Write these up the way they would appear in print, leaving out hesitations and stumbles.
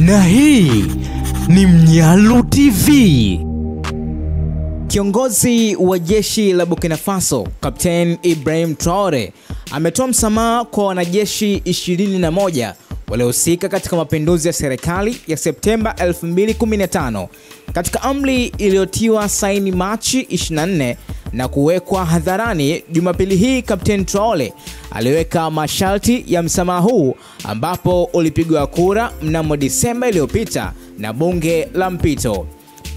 Na hii ni Mnyalu TV. Kiongozi wa jeshi la Burkina Faso, Kapteni Ibrahim Traore, ametoa msamaha kwa wanajeshi 21 waliohusika katika mapinduzi ya serikali ya Septemba 2015 katika amri iliyotiwa saini Machi 24 na kuwekwa hadharani Jumapili hii. Kapteni Traore aliweka masharti ya msamaha huu ambapo ulipigwa kura mnamo Disemba iliyopita na bunge la mpito.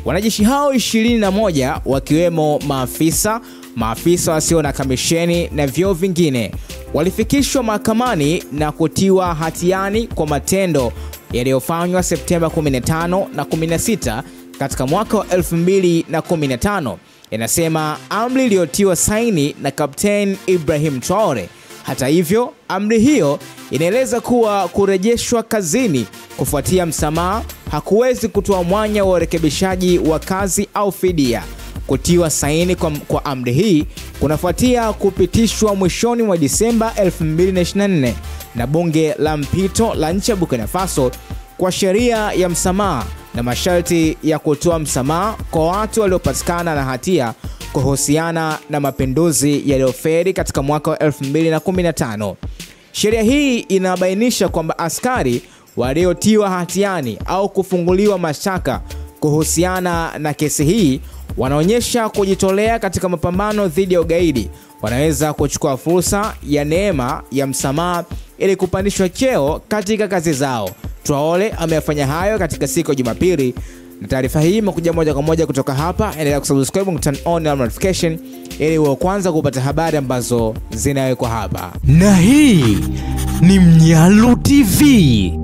Wanajeshi hao 21 wakiwemo maafisa wasio na kamisheni na vyeo vingine walifikishwa mahakamani na kutiwa hatiani kwa matendo yaliyofanywa Septemba 15 na 16 katika mwaka wa 2015, inasema amri iliyotiwa saini na Kapteni Ibrahim Traore. Hata hivyo, amri hiyo inaeleza kuwa kurejeshwa kazini kufuatia msamaha hakuwezi kutoa mwanya wa urekebishaji wa kazi au fidia. Kutiwa saini kwa amri hii kunafuatia kupitishwa mwishoni mwa Disemba 2024 na bunge la mpito la nchi ya Burkina Faso kwa sheria ya msamaha na masharti ya kutoa msamaha kwa watu waliopatikana na hatia kuhusiana na mapinduzi yaliyofeli katika mwaka wa 2015. Sheria hii inabainisha kwamba askari waliotiwa hatiani au kufunguliwa mashtaka kuhusiana na kesi hii wanaonyesha kujitolea katika mapambano dhidi ya ugaidi wanaweza kuchukua fursa ya neema ya msamaha ili kupandishwa cheo katika kazi zao. Traore amefanya hayo katika siku ya Jumapili, na taarifa hii imekuja moja kwa moja kutoka hapa. Endelea kusubscribe na turn on notification ili uwe kwanza kupata habari ambazo zinawekwa hapa. Na hii ni Mnyalu TV.